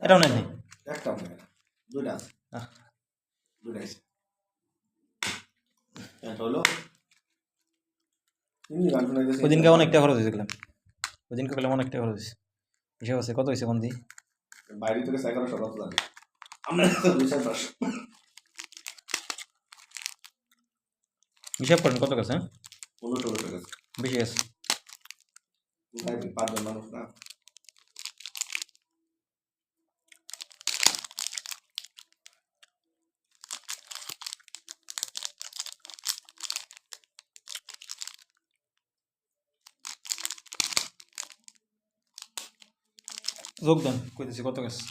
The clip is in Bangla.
এটাও নেই নাই একটাও নেই না, দুইটা আছে, আহ, দুইটা আছে। এটা হলো তুমি গান শোনাইতেছি ওদিনকে অনেকটা খরচ হয়েছে গেলাম, ওদিনকে গেলাম অনেকটা খরচ হয়েছে। হিসাব আছে কত হয়েছে বন্দি? বাইরে থেকে 1100 কত জানি, আমরা তো 200 হিসাব করেন কত গেছে? 15-16 টাকা। বেশি গেছে। কোথায় 5 জন মানুষ না, যোগদান কইতেছি কত গেছে।